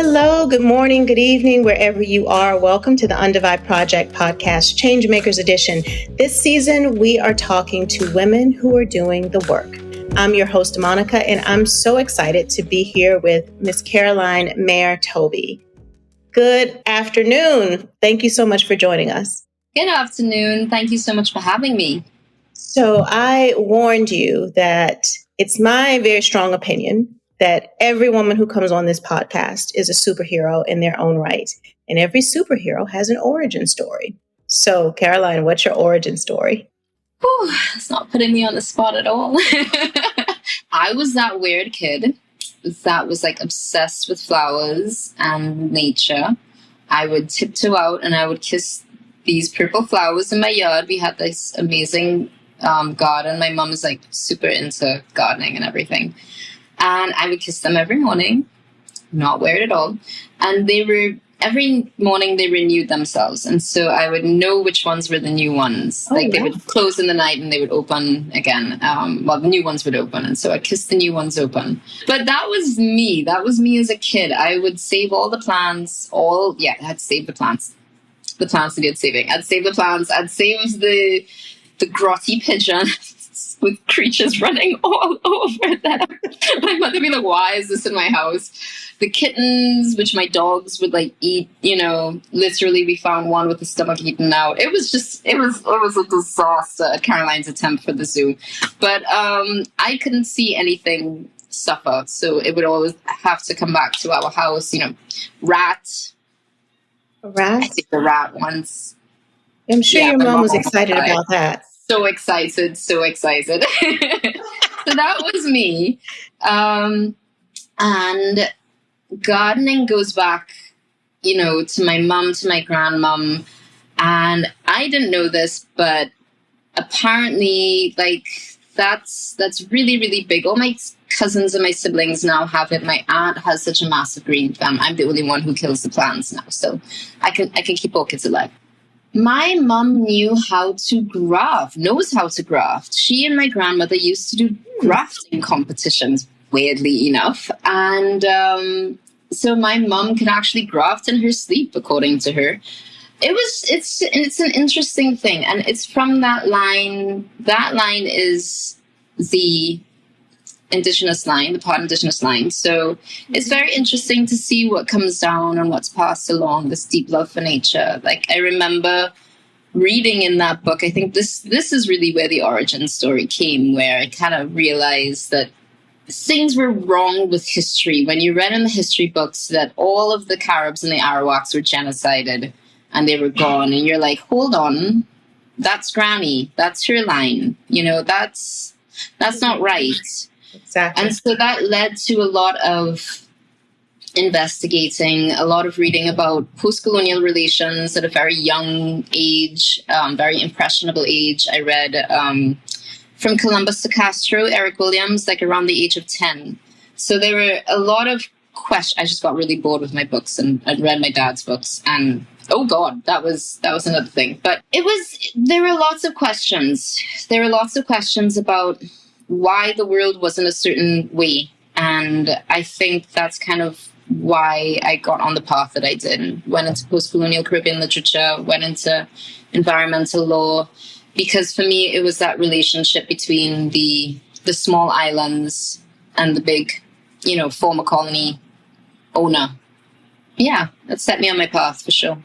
Hello, good morning, good evening, wherever you are. Welcome to the Undivide Project Podcast, Changemakers Edition. This season, we are talking to women who are doing the work. I'm your host, Monica, and I'm so excited to be here with Miss Caroline Mair-Toby. Good afternoon. Thank you so much for joining us. Good afternoon. Thank you so much for having me. So I warned you that it's my very strong opinion that every woman who comes on this podcast is a superhero in their own right. And every superhero has an origin story. So, Caroline, what's your origin story? Whew, it's not putting me on the spot at all. I was that weird kid that was like obsessed with flowers and nature. I would tiptoe out and I would kiss these purple flowers in my yard. We had this amazing garden. My mom is like super into gardening and everything. And I would kiss them every morning, not weird at all. And every morning they renewed themselves. And so I would know which ones were the new ones. They would close in the night and they would open again. The new ones would open. And so I kissed the new ones open. But that was me. That was me as a kid. I would save all the plants. I had to save the plants. The plants needed saving. I'd save the plants. I'd save the grotty pigeon with creatures running all over them. My mother would be like, why is this in my house? The kittens, which my dogs would like eat, literally we found one with the stomach eaten out. It was a disaster at Caroline's attempt for the zoo. But I couldn't see anything suffer. So it would always have to come back to our house, rat. A rat? I think the rat once. I'm sure your mom was excited about that. So excited. So that was me. And gardening goes back, to my mom, to my grandmom. And I didn't know this, but apparently, that's really, really big. All my cousins and my siblings now have it. My aunt has such a massive green thumb. I'm the only one who kills the plants now. So I can keep orchids alive. My mom knows how to graft. She and my grandmother used to do grafting competitions, weirdly enough. And so my mom can actually graft in her sleep, according to her. It's an interesting thing. And it's from that line. That line is the indigenous line, the part indigenous line. So it's very interesting to see what comes down and what's passed along, this deep love for nature. Like I remember reading in that book, I think this is really where the origin story came, where I kind of realized that things were wrong with history. When you read in the history books that all of the Caribs and the Arawaks were genocided and they were gone, and you're like, hold on, that's Granny, that's her line, that's not right. Exactly. And so that led to a lot of investigating, a lot of reading about post-colonial relations at a very young age, very impressionable age. I read From Columbus to Castro, Eric Williams, around the age of 10. So there were a lot of questions. I just got really bored with my books and I'd read my dad's books and oh God, that was another thing. But there were lots of questions. There were lots of questions about why the world wasn't a certain way. And I think that's kind of why I got on the path that I did. Went into post-colonial Caribbean literature, went into environmental law, because for me, it was that relationship between the small islands and the big, former colony owner. Yeah, that set me on my path for sure.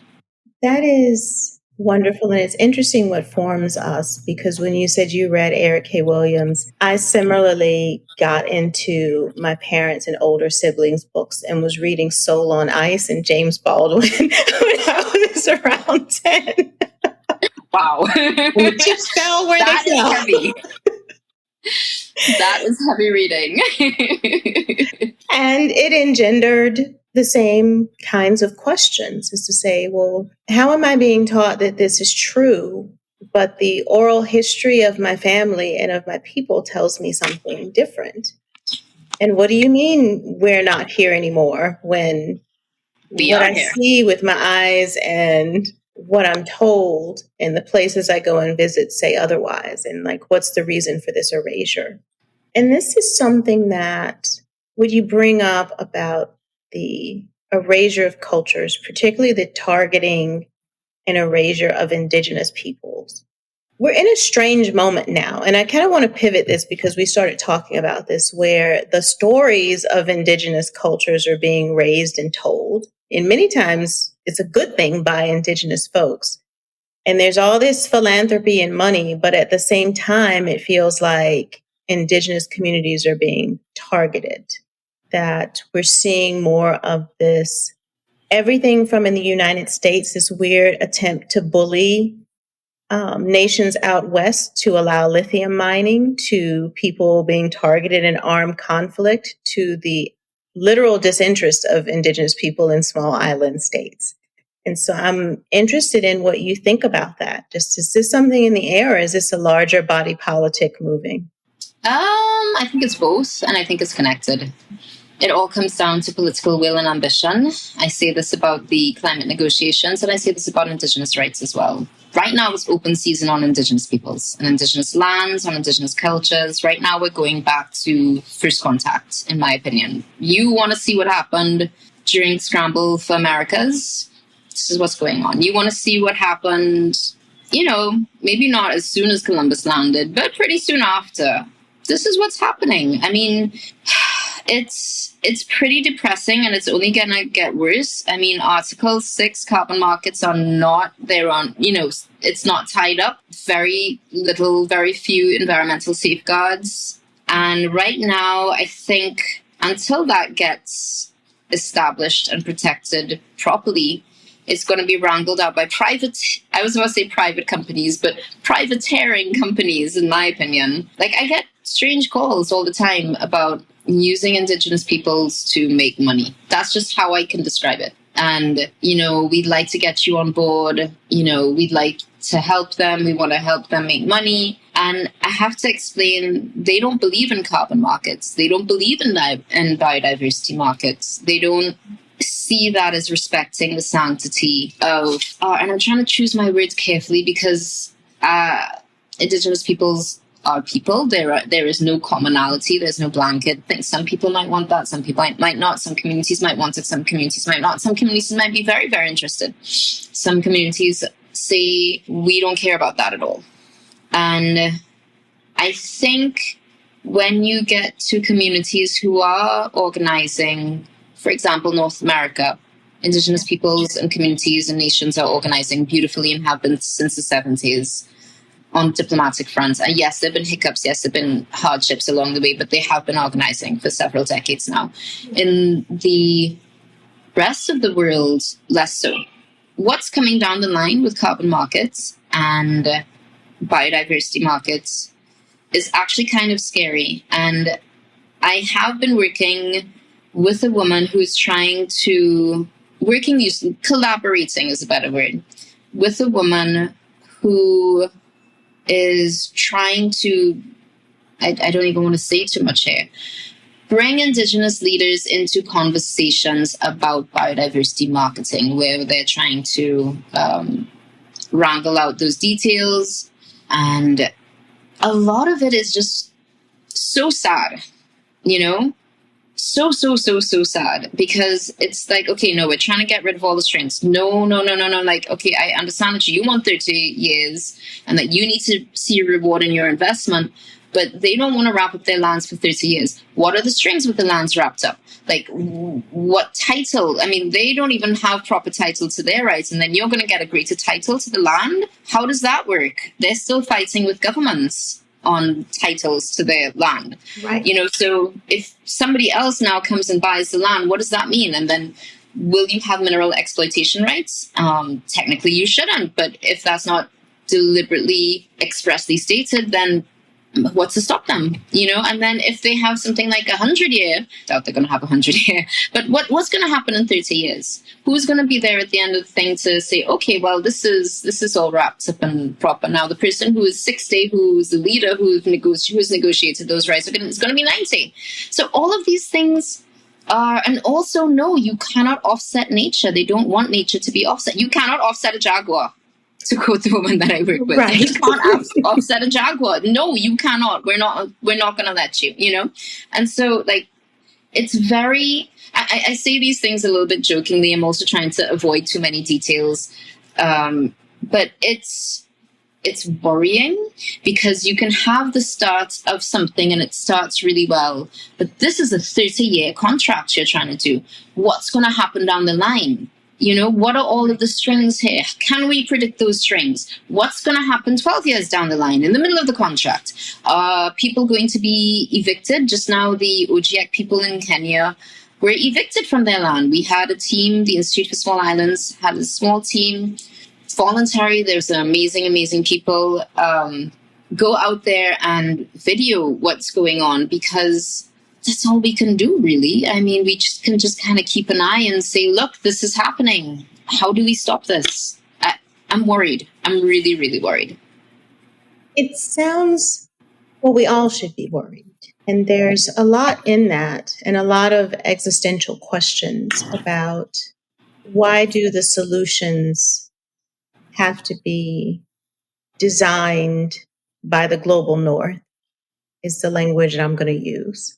That is wonderful. And it's interesting what forms us, because when you said you read Eric K. Williams, I similarly got into my parents' and older siblings' books and was reading Soul on Ice and James Baldwin when I was around 10. Wow. We just fell where that they fell. Heavy. That is heavy reading. And it engendered the same kinds of questions, is to say, well, how am I being taught that this is true, but the oral history of my family and of my people tells me something different? And what do you mean we're not here anymore when what I see with my eyes and what I'm told and the places I go and visit say otherwise? And what's the reason for this erasure? And this is something that, would you bring up about the erasure of cultures, particularly the targeting and erasure of indigenous peoples. We're in a strange moment now, and I kind of want to pivot this because we started talking about this, where the stories of indigenous cultures are being raised and told. And many times it's a good thing by indigenous folks. And there's all this philanthropy and money, but at the same time, it feels like indigenous communities are being targeted, that we're seeing more of this, everything from in the United States, this weird attempt to bully nations out west to allow lithium mining, to people being targeted in armed conflict, to the literal disinterest of indigenous people in small island states. And so I'm interested in what you think about that. Just, is this something in the air, or is this a larger body politic moving? I think it's both, and I think it's connected. It all comes down to political will and ambition. I say this about the climate negotiations, and I say this about Indigenous rights as well. Right now, it's open season on Indigenous peoples and Indigenous lands, on Indigenous cultures. Right now, we're going back to first contact, in my opinion. You want to see what happened during Scramble for Americas? This is what's going on. You want to see what happened, maybe not as soon as Columbus landed, but pretty soon after. This is what's happening. I mean, it's pretty depressing, and it's only going to get worse. I mean, Article 6 carbon markets are not their own, it's not tied up. Very few environmental safeguards. And right now, I think until that gets established and protected properly, it's going to be wrangled out by private companies, but privateering companies, in my opinion. Like, I get strange calls all the time about using Indigenous peoples to make money. That's just how I can describe it. And, we'd like to get you on board. We'd like to help them. We want to help them make money. And I have to explain, they don't believe in carbon markets. They don't believe in biodiversity markets. They don't see that as respecting the sanctity of, and I'm trying to choose my words carefully because Indigenous peoples are people. There is no commonality. There's no blanket. I think some people might want that. Some people might not. Some communities might want it. Some communities might not. Some communities might be very, very interested. Some communities say, we don't care about that at all. And I think when you get to communities who are organizing, for example, North America, Indigenous peoples and communities and nations are organizing beautifully and have been since the 70s on diplomatic fronts. And yes, there have been hiccups. Yes, there have been hardships along the way, but they have been organizing for several decades now. In the rest of the world, less so. What's coming down the line with carbon markets and biodiversity markets is actually kind of scary. And I have been working with a woman who's collaborating is a better word, with a woman who is trying to, I don't even want to say too much here, bring Indigenous leaders into conversations about biodiversity marketing, where they're trying to wrangle out those details. And a lot of it is just so sad, so sad, because it's like, okay, no, we're trying to get rid of all the strings. No. Like, okay, I understand that you want 30 years and that you need to see a reward in your investment, but they don't want to wrap up their lands for 30 years. What are the strings with the lands wrapped up? Like, what title? I mean, they don't even have proper title to their rights, and then you're going to get a greater title to the land? How does that work? They're still fighting with governments on titles to their land. Right. So if somebody else now comes and buys the land, what does that mean? And then will you have mineral exploitation rights? Technically you shouldn't, but if that's not deliberately expressly stated, then what's to stop them? And then if they have something like 100-year, doubt they're going to have 100-year, but what's going to happen in 30 years? Who's going to be there at the end of the thing to say, okay, well, this is all wrapped up and proper. Now the person who is 60, who's the leader, who's negotiated those rights, is going to be 90. So all of these things are, and also, no, you cannot offset nature. They don't want nature to be offset. You cannot offset a jaguar, to quote the woman that I work with. Right. You can't offset a jaguar. No, you cannot. We're not going to let you, And so, like, it's very, I say these things a little bit jokingly. I'm also trying to avoid too many details. But it's worrying because you can have the start of something and it starts really well. But this is a 30-year contract you're trying to do. What's going to happen down the line? You know, what are all of the strings here? Can we predict those strings? What's going to happen 12 years down the line in the middle of the contract? Are people going to be evicted? Just now, the OGEC people in Kenya were evicted from their land. We had a team, the Institute for Small Islands had a small team, voluntary. There's amazing, amazing people. Go out there and video what's going on because that's all we can do, really. I mean, we can just kind of keep an eye and say, look, this is happening. How do we stop this? I'm worried. I'm really, really worried. It sounds, well, we all should be worried. And there's a lot in that and a lot of existential questions about why do the solutions have to be designed by the global north, is the language that I'm going to use,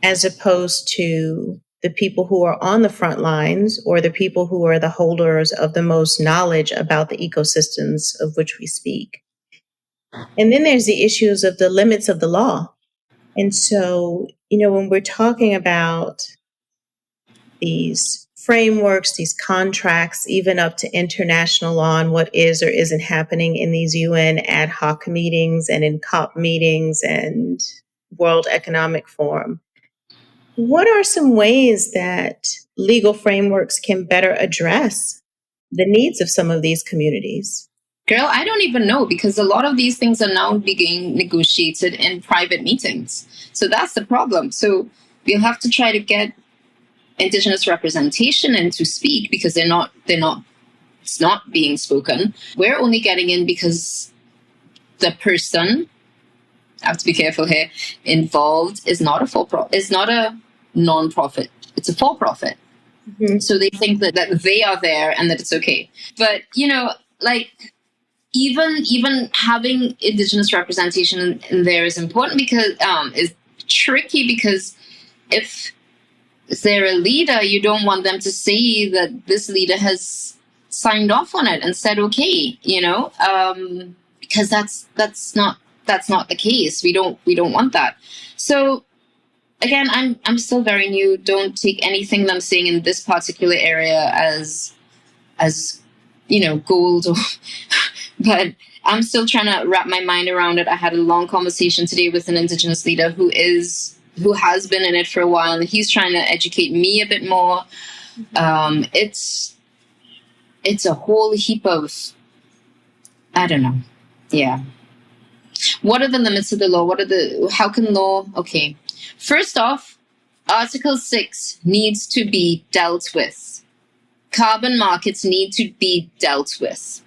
as opposed to the people who are on the front lines or the people who are the holders of the most knowledge about the ecosystems of which we speak. And then there's the issues of the limits of the law. And so, you know, when we're talking about these frameworks, these contracts, even up to international law and what is or isn't happening in these UN ad hoc meetings and in COP meetings and World Economic Forum, what are some ways that legal frameworks can better address the needs of some of these communities? Girl, I don't even know because a lot of these things are now being negotiated in private meetings. So that's the problem. So we'll have to try to get Indigenous representation in to speak because it's not being spoken. We're only getting in because the person, I have to be careful here, involved is not a non-profit. It's a for-profit. Mm-hmm. So they think that they are there and that it's okay. But, you know, like, even having Indigenous representation in there is important because is tricky because if they're a leader, you don't want them to say that this leader has signed off on it and said okay, you know, because that's not the case. We don't want that. So again, I'm still very new. Don't take anything that I'm saying in this particular area as you know, gold or but I'm still trying to wrap my mind around it. I had a long conversation today with an Indigenous leader who has been in it for a while, and he's trying to educate me a bit more. It's a whole heap of, I don't know. Yeah. What are the limits of the law? How can law, okay. First off, Article 6 needs to be dealt with. Carbon markets need to be dealt with.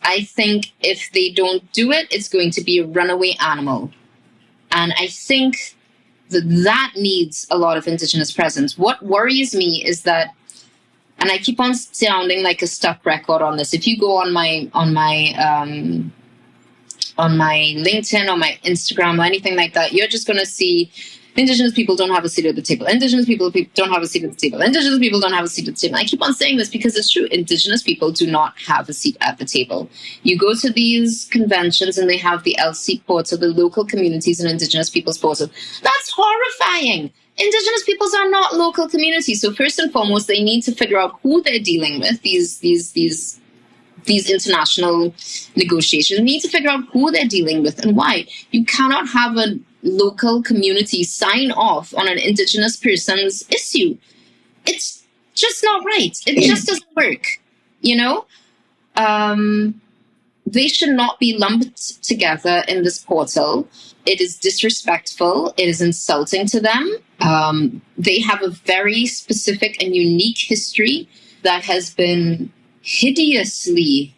I think if they don't do it, it's going to be a runaway animal. And I think that needs a lot of Indigenous presence. What worries me is that, and I keep on sounding like a stuck record on this. If you go on my LinkedIn or my Instagram or anything like that, you're just going to see Indigenous people don't have a seat at the table. Indigenous people don't have a seat at the table. Indigenous people don't have a seat at the table. I keep on saying this because it's true. Indigenous people do not have a seat at the table. You go to these conventions and they have the LC portal, the local communities and Indigenous peoples portal. That's horrifying. Indigenous peoples are not local communities. So first and foremost, they need to figure out who they're dealing with, these international negotiations. They need to figure out who they're dealing with and why. You cannot have a local community sign off on an Indigenous person's issue. It's just not right. It just doesn't work, you know? They should not be lumped together in this portal. It is disrespectful. It is insulting to them. They have a very specific and unique history that has been hideously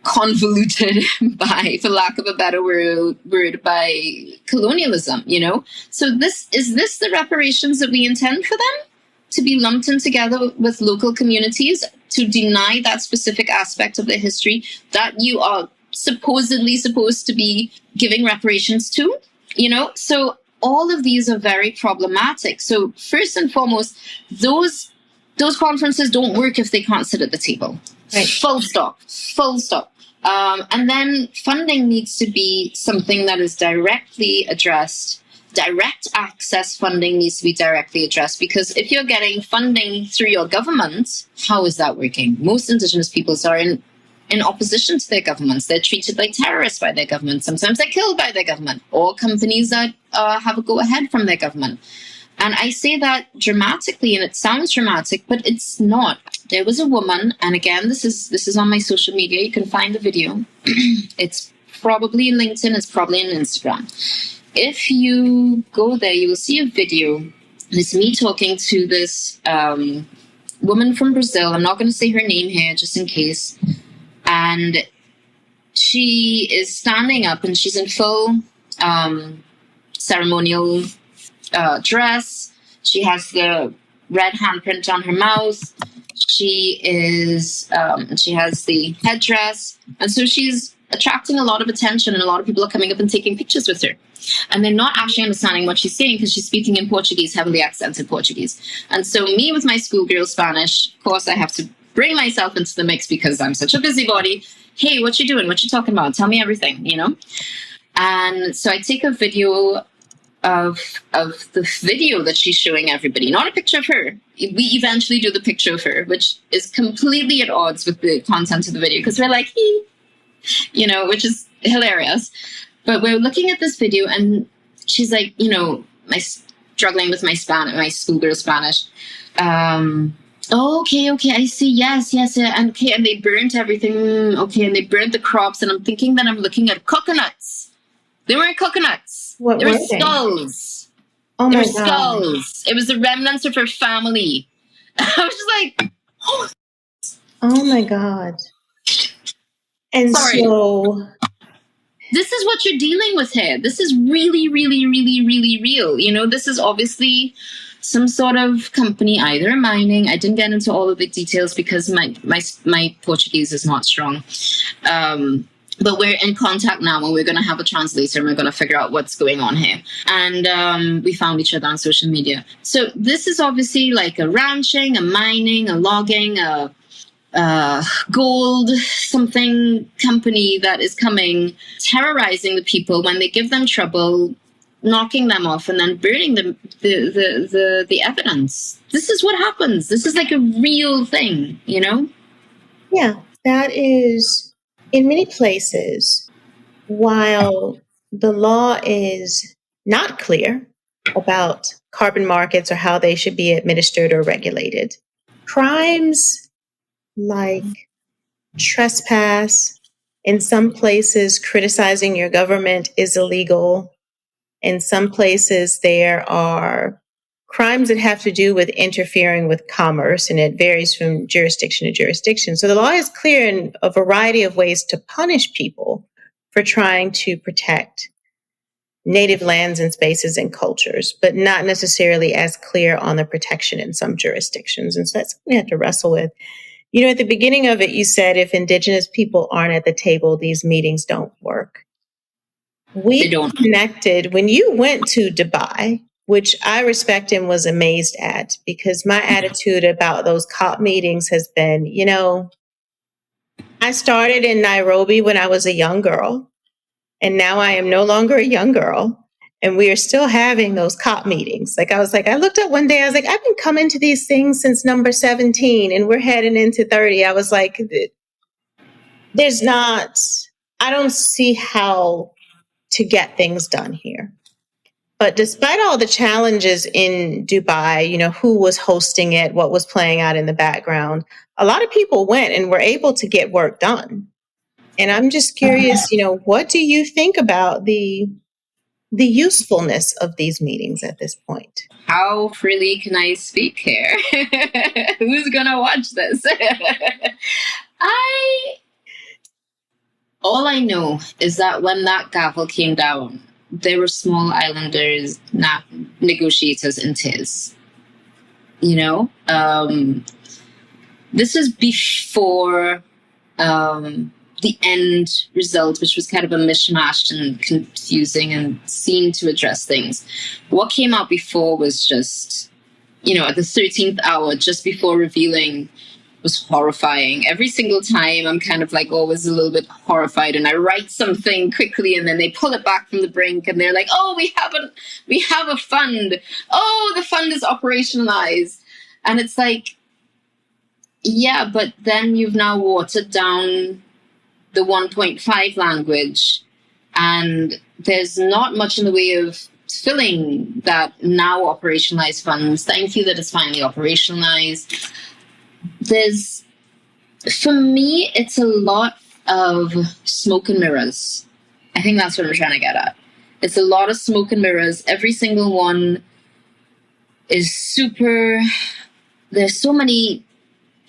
convoluted by, for lack of a better word, by colonialism, you know? So is this the reparations that we intend for them? To be lumped in together with local communities, to deny that specific aspect of their history that you are supposedly supposed to be giving reparations to, you know? So all of these are very problematic. So first and foremost, those conferences don't work if they can't sit at the table. Right. Full stop. Full stop. And then funding needs to be something that is directly addressed. Direct access funding needs to be directly addressed, because if you're getting funding through your government, how is that working? Most Indigenous peoples are in opposition to their governments. They're treated like terrorists by their government. Sometimes they're killed by their government, or companies that have a go-ahead from their government. And I say that dramatically, and it sounds dramatic, but it's not. There was a woman, and again, this is on my social media. You can find the video. It's probably in LinkedIn. It's probably in Instagram. If you go there, you will see a video. It's me talking to this woman from Brazil. I'm not going to say her name here, just in case. And she is standing up, and she's in full ceremonial dress. She has the red handprint on her mouth. She is, she has the headdress. And so she's attracting a lot of attention, and a lot of people are coming up and taking pictures with her. And they're not actually understanding what she's saying, because she's speaking in Portuguese, heavily accented Portuguese. And so me with my schoolgirl Spanish, of course I have to bring myself into the mix because I'm such a busybody. Hey, what you doing? What you talking about? Tell me everything, you know? And so I take a video of the video that she's showing everybody, not a picture of her. We eventually do the picture of her, which is completely at odds with the content of the video, because we're like, you know, which is hilarious. But we're looking at this video, and she's like, you know, struggling with my schoolgirl Spanish. Oh, okay, I see. Yes, and okay, and they burnt everything. Okay, and they burnt the crops, and I'm thinking that I'm looking at coconuts. They weren't coconuts. What they were were they? Skulls. Oh they my were God. Skulls. It was the remnants of her family. I was just like, oh my God. And sorry. so This is what you're dealing with here. This is really, really, really, really real. You know, this is obviously some sort of company, either mining. I didn't get into all of the details because my Portuguese is not strong. But we're in contact now, and we're going to have a translator, and we're going to figure out what's going on here. And we found each other on social media. So this is obviously like a ranching, a mining, a logging, a gold something company that is coming, terrorizing the people when they give them trouble, knocking them off, and then burning the evidence. This is what happens. This is like a real thing, you know? Yeah, that is, in many places, while the law is not clear about carbon markets or how they should be administered or regulated, crimes like trespass, in some places, criticizing your government is illegal. In some places, there are crimes that have to do with interfering with commerce, and it varies from jurisdiction to jurisdiction. So the law is clear in a variety of ways to punish people for trying to protect native lands and spaces and cultures, but not necessarily as clear on the protection in some jurisdictions. And so that's something we have to wrestle with. You know, at the beginning of it, you said if Indigenous people aren't at the table, these meetings don't work. We connected when you went to Dubai, which I respect and was amazed at, because my attitude about those COP meetings has been, you know, I started in Nairobi when I was a young girl, and now I am no longer a young girl, and we are still having those COP meetings. Like I looked up one day, I was like, I've been coming to these things since number 17, and we're heading into 30. I was like, I don't see how to get things done here. But despite all the challenges in Dubai, you know, who was hosting it, what was playing out in the background, a lot of people went and were able to get work done. And I'm just curious, you know, what do you think about the usefulness of these meetings at this point? How freely can I speak here? Who's gonna watch this? All I know is that when that gavel came down, there were small islanders, not negotiators in tears. You know, this is before the end result, which was kind of a mishmash and confusing and seemed to address things. What came out before was just, at the 13th hour, just before revealing, was horrifying. Every single time I'm kind of like always a little bit horrified, and I write something quickly and then they pull it back from the brink and they're like, oh, we have a fund. Oh, the fund is operationalized. And it's like, yeah, but then you've now watered down the 1.5 language, and there's not much in the way of filling that now operationalized funds. Thank you that it's finally operationalized. For me, it's a lot of smoke and mirrors. I think that's what I'm trying to get at. It's a lot of smoke and mirrors. Every single one is super. There's so many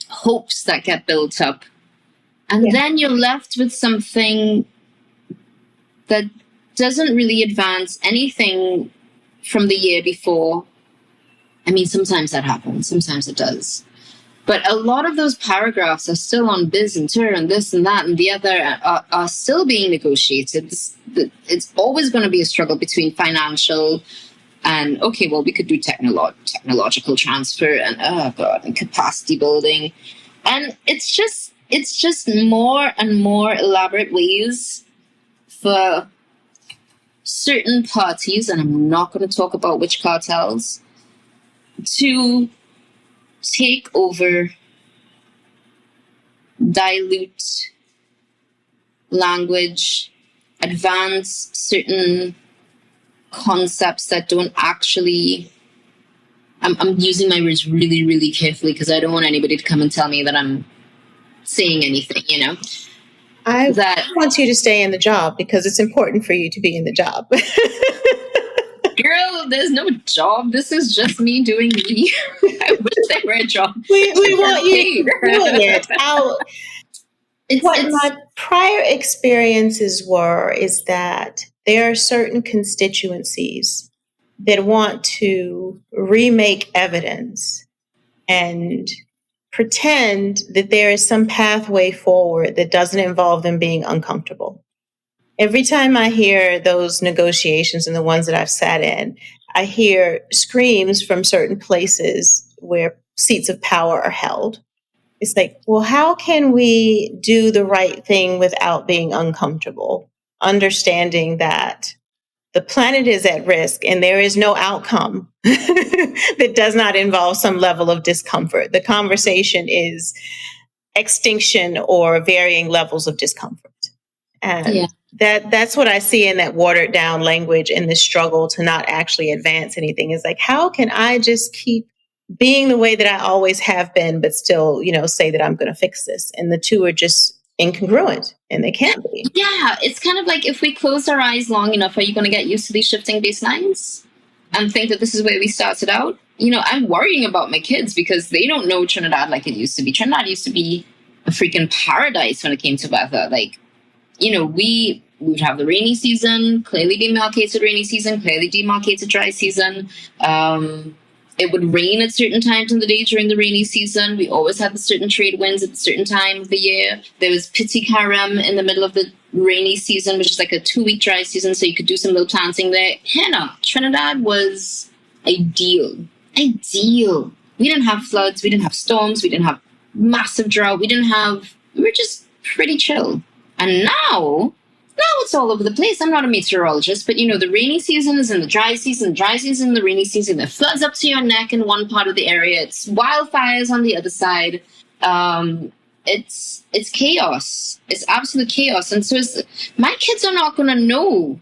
hopes that get built up. And then you're left with something that doesn't really advance anything from the year before. I mean, sometimes that happens. Sometimes it does. But a lot of those paragraphs are still on biz and tur and this and that and the other are still being negotiated. It's always going to be a struggle between financial and, okay, well, we could do technological transfer and capacity building. And it's just more and more elaborate ways for certain parties, and I'm not going to talk about which cartels, to take over, dilute language, advance certain concepts that don't actually... I'm using my words really, really carefully because I don't want anybody to come and tell me that I'm saying anything, I want you to stay in the job because it's important for you to be in the job. Girl, there's no job. This is just me doing me. I wish there were a job. We want you doing it. What my prior experiences is that there are certain constituencies that want to remake evidence and pretend that there is some pathway forward that doesn't involve them being uncomfortable. Every time I hear those negotiations and the ones that I've sat in, I hear screams from certain places where seats of power are held. It's like, well, how can we do the right thing without being uncomfortable? Understanding that the planet is at risk and there is no outcome that does not involve some level of discomfort. The conversation is extinction or varying levels of discomfort. And that's what I see in that watered down language and the struggle to not actually advance anything. Is like, how can I just keep being the way that I always have been, but still, say that I'm going to fix this? And the two are just incongruent, and they can't be. Yeah, it's kind of like if we close our eyes long enough, are you going to get used to these shifting baselines and think that this is where we started out? I'm worrying about my kids because they don't know Trinidad like it used to be. Trinidad used to be a freaking paradise when it came to weather. Like, we would have the rainy season, clearly demarcated rainy season, clearly demarcated dry season. It would rain at certain times in the day during the rainy season. We always had the certain trade winds at a certain time of the year. There was Piti Karem in the middle of the rainy season, which is like a 2-week dry season, so you could do some little planting there. Hannah, Trinidad was ideal. Ideal. We didn't have floods, we didn't have storms, we didn't have massive drought, we were just pretty chill. And now it's all over the place. I'm not a meteorologist, but the rainy season is in the dry season, the rainy season. The floods up to your neck in one part of the area. It's wildfires on the other side. It's chaos. It's absolute chaos. And so my kids are not going to know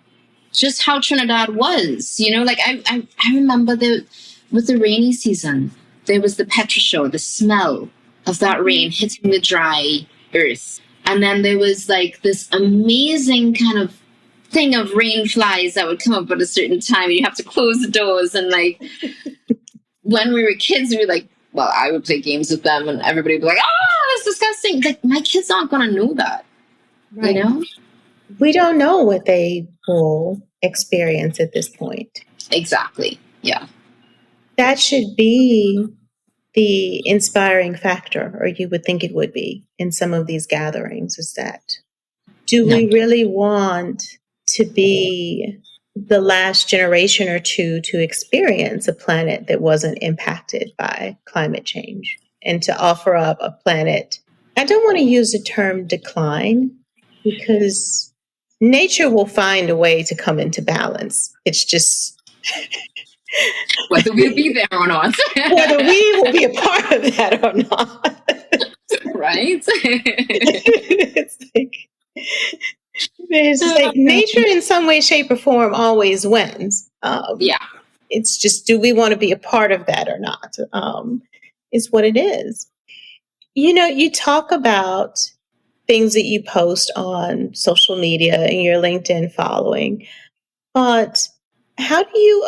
just how Trinidad was. Like I remember with the rainy season, there was the petroshow, the smell of that rain hitting the dry earth. And then there was like this amazing kind of thing of rain flies that would come up at a certain time. And you have to close the doors. And like, when we were kids, we were like, well, I would play games with them and everybody would be like, oh, that's disgusting. Like, my kids aren't going to know that, right. We don't know what they will experience at this point. Exactly. Yeah. That should be the inspiring factor, or you would think it would be in some of these gatherings, is that Do No. we really want to be the last generation or two to experience a planet that wasn't impacted by climate change, and to offer up a planet? I don't want to use the term decline, because nature will find a way to come into balance. It's just Whether we'll be there or not. whether we will be a part of that or not. Right? It's like nature in some way, shape, or form always wins. Yeah. It's just, do we want to be a part of that or not? Is what it is. You talk about things that you post on social media and your LinkedIn following, but how do you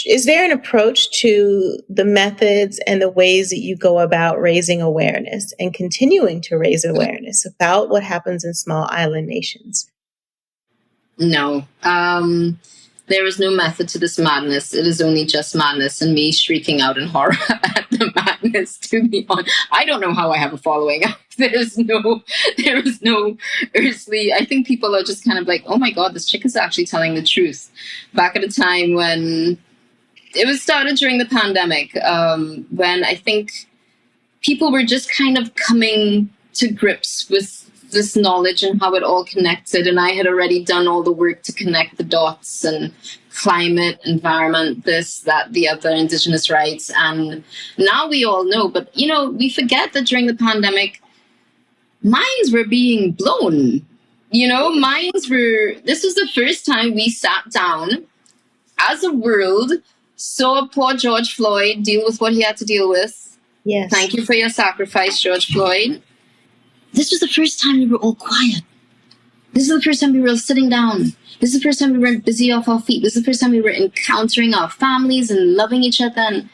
is there an approach to the methods and the ways that you go about raising awareness and continuing to raise awareness about what happens in small island nations? No. There is no method to this madness. It is only just madness and me shrieking out in horror at the madness, to be honest. I don't know how I have a following. There is no earthly, I think people are just kind of like, oh my God, this chick is actually telling the truth. Back at a time when it was started during the pandemic, when I think people were just kind of coming to grips with this knowledge and how it all connected, and I had already done all the work to connect the dots and climate, environment, this, that, the other, indigenous rights, and now we all know. But we forget that during the pandemic, minds were being blown. This was the first time we sat down as a world, saw poor George Floyd deal with what he had to deal with. Yes. Thank you for your sacrifice, George Floyd. This was the first time we were all quiet. This is the first time we were all sitting down. This is the first time we weren't busy off our feet. This is the first time we were encountering our families and loving each other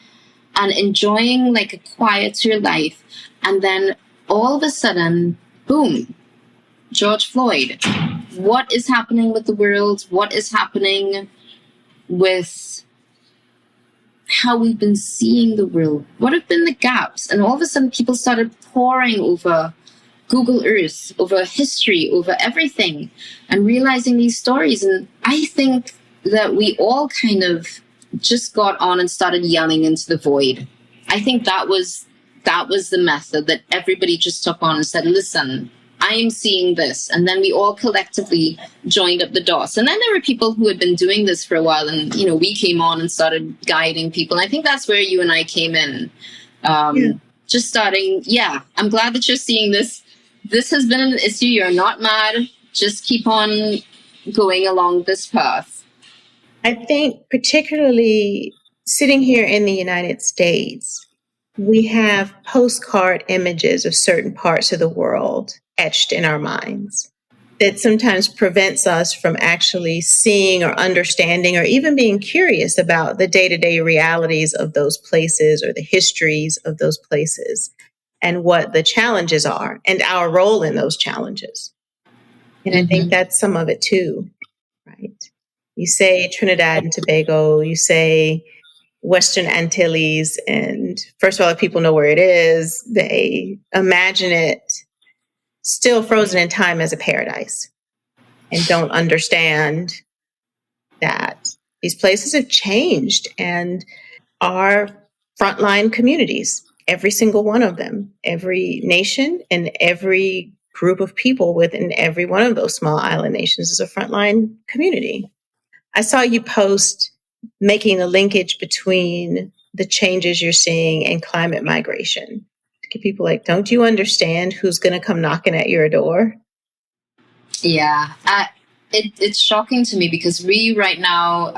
and enjoying like a quieter life. And then all of a sudden, boom, George Floyd. What is happening with the world? What is happening with how we've been seeing the world? What have been the gaps? And all of a sudden people started pouring over Google Earth, over history, over everything, and realizing these stories. And I think that we all kind of just got on and started yelling into the void. I think that was the method that everybody just took on and said, listen, I am seeing this. And then we all collectively joined up the dots. And then there were people who had been doing this for a while, and we came on and started guiding people. And I think that's where you and I came in. Just starting, I'm glad that you're seeing this. This has been an issue. You're not mad. Just keep on going along this path. I think particularly sitting here in the United States, we have postcard images of certain parts of the world etched in our minds that sometimes prevents us from actually seeing or understanding or even being curious about the day-to-day realities of those places or the histories of those places, and what the challenges are and our role in those challenges. And I think that's some of it too, right? You say Trinidad and Tobago, you say Western Antilles, and first of all, if people know where it is, they imagine it still frozen in time as a paradise and don't understand that these places have changed and are frontline communities. Every single one of them, every nation and every group of people within every one of those small island nations is a frontline community. I saw you post making a linkage between the changes you're seeing and climate migration. To get people like, don't you understand who's going to come knocking at your door? Yeah, it's shocking to me because we right now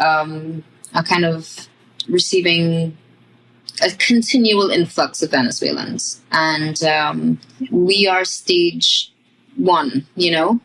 are kind of receiving a continual influx of Venezuelans, and we are stage 1,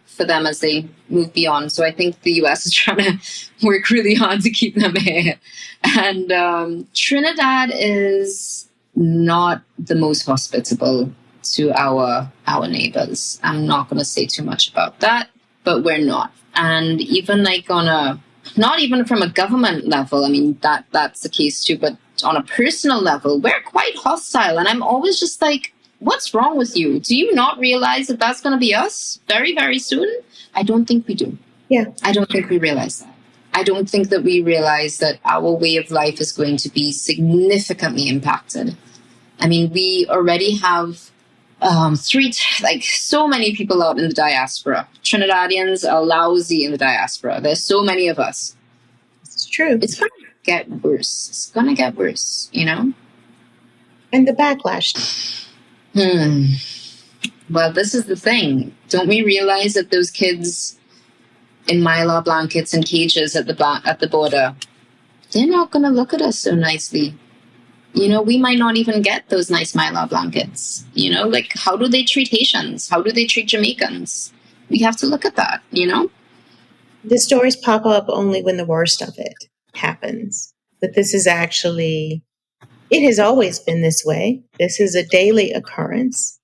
for them as they move beyond. So I think the US is trying to work really hard to keep them here. And Trinidad is not the most hospitable to our neighbors. I'm not going to say too much about that, but we're not. And even like not even from a government level, I mean, that's the case too, but on a personal level, we're quite hostile. And I'm always just like, What's wrong with you? Do you not realize that that's going to be us very, very soon? I don't think we do. Yeah. I don't think we realize that. I don't think that we realize that our way of life is going to be significantly impacted. I mean, we already have so many people out in the diaspora. Trinidadians are lousy in the diaspora. There's so many of us. It's true. It's going to get worse. It's going to get worse, you know? And the backlash. Well, this is the thing. Don't we realize that those kids in Mylar blankets and cages at the border, they're not going to look at us so nicely. You know, we might not even get those nice Mylar blankets. You know, like, how do they treat Haitians? How do they treat Jamaicans? We have to look at that, you know? The stories pop up only when the worst of it happens. But this is actually, it has always been this way. This is a daily occurrence.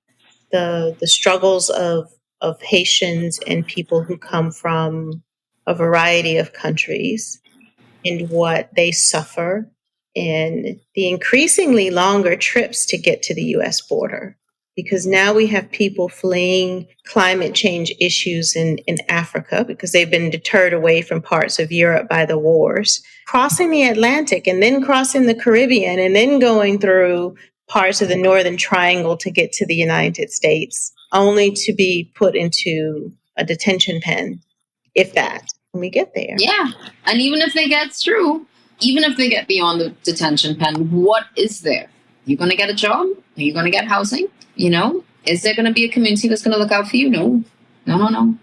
The struggles of Haitians and people who come from a variety of countries and what they suffer in the increasingly longer trips to get to the U.S. border. Because now we have people fleeing climate change issues in Africa because they've been deterred away from parts of Europe by the wars, crossing the Atlantic and then crossing the Caribbean and then going through parts of the Northern Triangle to get to the United States, only to be put into a detention pen, if that, when we get there. Yeah. And even if they get through, even if they get beyond the detention pen, what is there? Are you going to get a job? Are you going to get housing? You know, is there going to be a community that's going to look out for you? No. And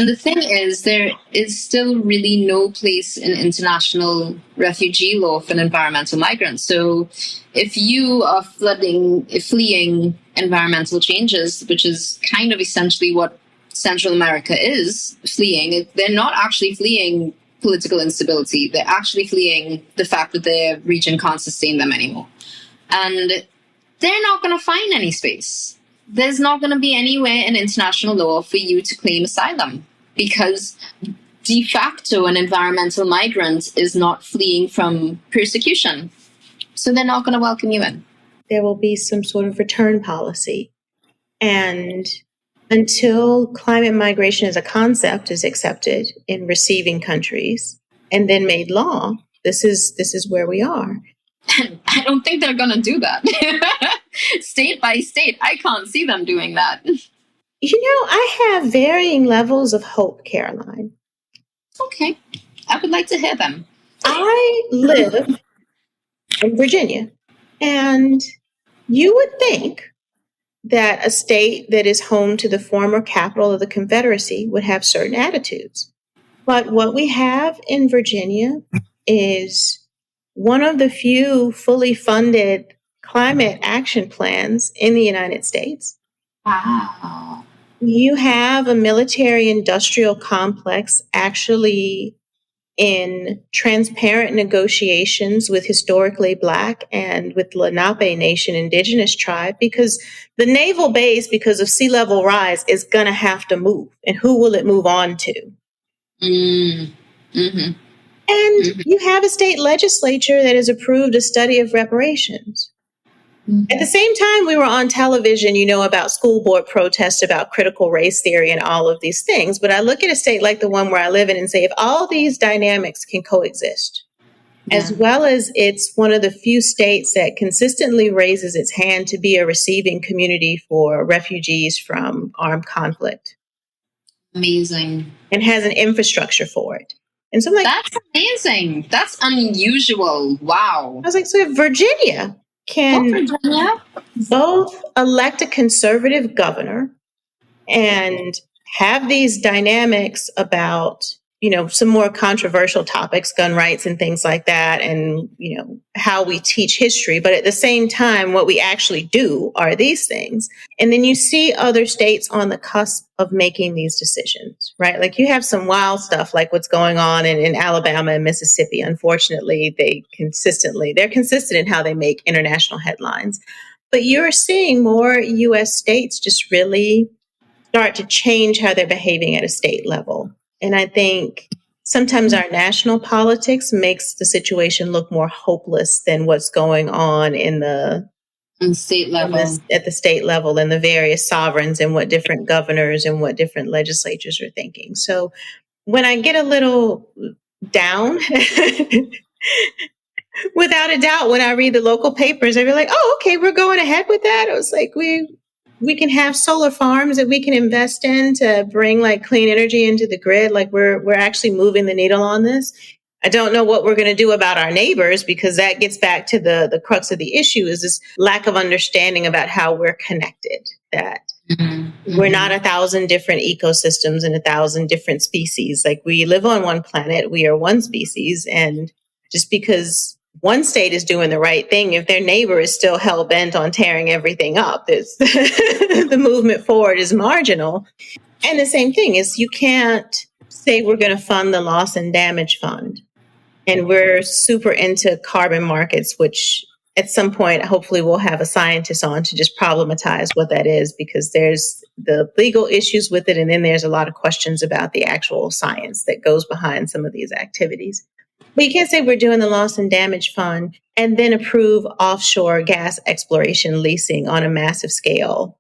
the thing is, there is still really no place in international refugee law for an environmental migrant. So if you are fleeing environmental changes, which is kind of essentially what Central America is fleeing, they're not actually fleeing political instability. They're actually fleeing the fact that their region can't sustain them anymore. And they're not going to find any space. There's not going to be anywhere in international law for you to claim asylum because de facto an environmental migrant is not fleeing from persecution. So they're not going to welcome you in. There will be some sort of return policy. And until climate migration as a concept is accepted in receiving countries and then made law, this is where we are. I don't think they're going to do that. State by state, I can't see them doing that. You know, I have varying levels of hope, Caroline. Okay. I would like to hear them. I live in Virginia, and you would think that a state that is home to the former capital of the Confederacy would have certain attitudes. But what we have in Virginia is one of the few fully funded climate action plans in the United States. Wow. You have a military industrial complex actually in transparent negotiations with historically Black and with Lenape Nation indigenous tribe, because the naval base, because of sea level rise, is going to have to move. And who will it move on to? Mm-hmm. And you have a state legislature that has approved a study of reparations. At the same time, we were on television, you know, about school board protests, about critical race theory and all of these things. But I look at a state like the one where I live in and say, if all these dynamics can coexist, as well as it's one of the few states that consistently raises its hand to be a receiving community for refugees from armed conflict. Amazing. And has an infrastructure for it. And so I'm like, that's amazing. That's unusual. Wow. I was like, so if Virginia can both elect a conservative governor and have these dynamics about, you know, some more controversial topics, gun rights and things like that, and, you know, how we teach history. But at the same time, what we actually do are these things. And then you see other states on the cusp of making these decisions, right? Like you have some wild stuff like what's going on in Alabama and Mississippi. Unfortunately, they're consistent in how they make international headlines. But you're seeing more U.S. states just really start to change how they're behaving at a state level. And I think sometimes our national politics makes the situation look more hopeless than what's going on in the On state level. At the state level and the various sovereigns and what different governors and what different legislatures are thinking. So when I get a little down, without a doubt, when I read the local papers, I'd be like, oh, okay, we're going ahead with that. I was like, we can have solar farms that we can invest in to bring like clean energy into the grid. Like we're actually moving the needle on this. I don't know what we're going to do about our neighbors, because that gets back to the crux of the issue, is this lack of understanding about how we're connected, that we're not 1,000 different ecosystems and 1,000 different species. Like we live on one planet, we are one species. And just because one state is doing the right thing, if their neighbor is still hell bent on tearing everything up, the movement forward is marginal. And the same thing is, you can't say we're going to fund the loss and damage fund, and we're super into carbon markets, which at some point, hopefully we'll have a scientist on to just problematize what that is, because there's the legal issues with it. And then there's a lot of questions about the actual science that goes behind some of these activities. But you can't say we're doing the loss and damage fund and then approve offshore gas exploration leasing on a massive scale,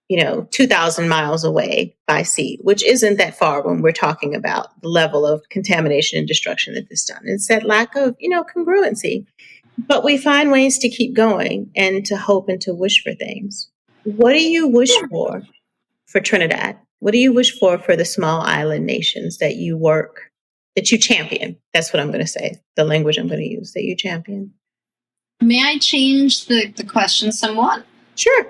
2,000 miles away by sea, which isn't that far when we're talking about the level of contamination and destruction that this done. It's that lack of, congruency. But we find ways to keep going and to hope and to wish for things. What do you wish for Trinidad? What do you wish for the small island nations that you work, that you champion? That's what I'm going to say, the language I'm going to use, that you champion. May I change the question somewhat? Sure.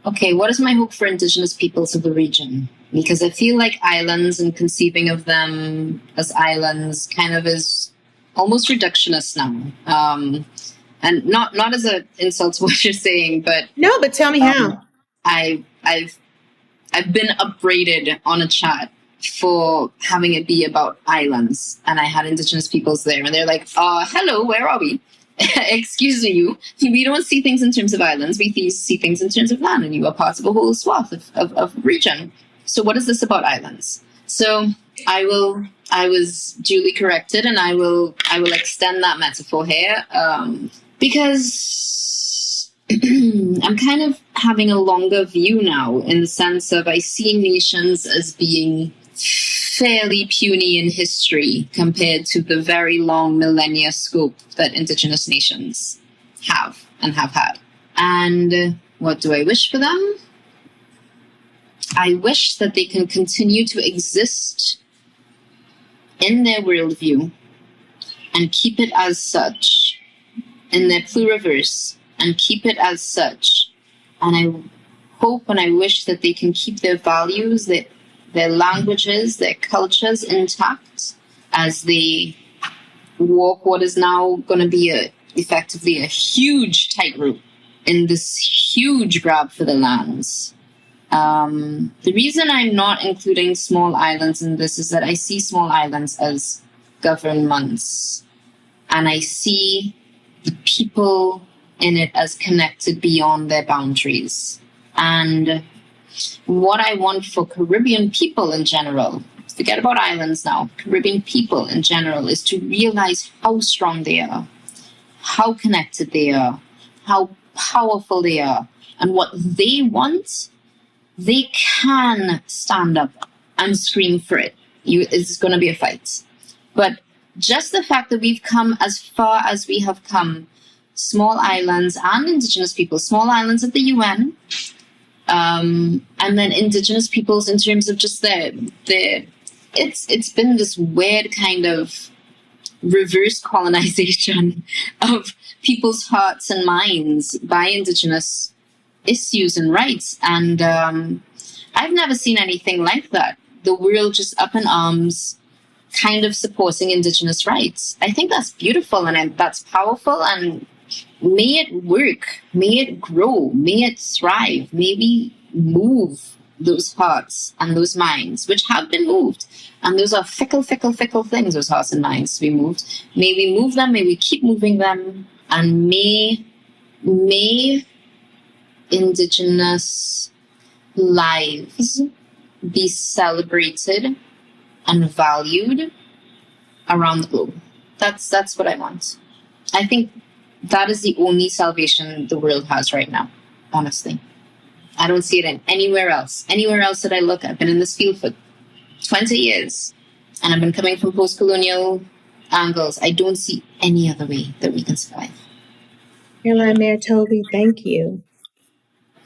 Okay, what is my hope for Indigenous peoples of the region? Because I feel like islands and conceiving of them as islands kind of is almost reductionist now. And not as an insult to what you're saying, but no, but tell me how. I've been upbraided on a chat for having it be about islands, and I had Indigenous peoples there, and they're like, hello, where are we? Excuse you, we don't see things in terms of islands, we see things in terms of land, and you are part of a whole swath of region. So what is this about islands? So I was duly corrected, and I will extend that metaphor here, because I'm kind of having a longer view now, in the sense of I see nations as being fairly puny in history compared to the very long millennia scope that Indigenous nations have and have had. And what do I wish for them? I wish that they can continue to exist in their worldview and keep it as such, in their pluriverse, and keep it as such. And I hope and I wish that they can keep their values, their languages, their cultures intact as they walk what is now going to be effectively a huge tightrope in this huge grab for the lands. The reason I'm not including small islands in this is that I see small islands as governments, and I see the people in it as connected beyond their boundaries. And what I want for Caribbean people in general, forget about islands now, Caribbean people in general, is to realize how strong they are, how connected they are, how powerful they are, and what they want, they can stand up and scream for it. It's going to be a fight. But just the fact that we've come as far as we have come, small islands and Indigenous people, small islands at the UN, and then Indigenous peoples in terms of just it's been this weird kind of reverse colonization of people's hearts and minds by Indigenous issues and rights. And I've never seen anything like that. The world just up in arms, kind of supporting Indigenous rights. I think that's beautiful and that's powerful, and may it work, may it grow, may it thrive, may we move those hearts and those minds, which have been moved. And those are fickle things, those hearts and minds to be moved. May we move them, may we keep moving them, and may Indigenous lives be celebrated and valued around the globe. That's what I want. I think that is the only salvation the world has right now, honestly. I don't see it in anywhere else. Anywhere else that I look, I've been in this field for 20 years, and I've been coming from post-colonial angles. I don't see any other way that we can survive. Caroline Mair-Toby, thank you.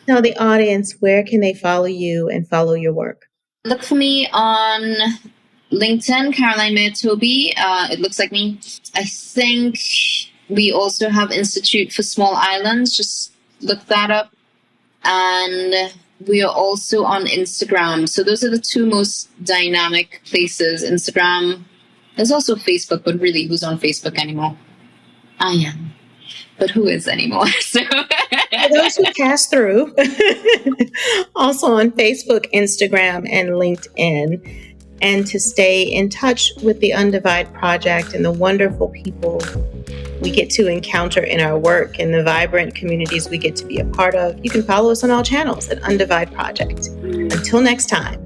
Tell the audience, where can they follow you and follow your work? Look for me on LinkedIn, Caroline Mair-Toby. It looks like me. I think we also have Institute for Small Islands. Just look that up. And we are also on Instagram. So those are the two most dynamic places. Instagram. There's also Facebook, but really, who's on Facebook anymore? I am. But who is anymore? So for those who pass through, also on Facebook, Instagram, and LinkedIn, and to stay in touch with the Undivide Project and the wonderful people we get to encounter in our work and the vibrant communities we get to be a part of, you can follow us on all channels at Undivide Project. Until next time.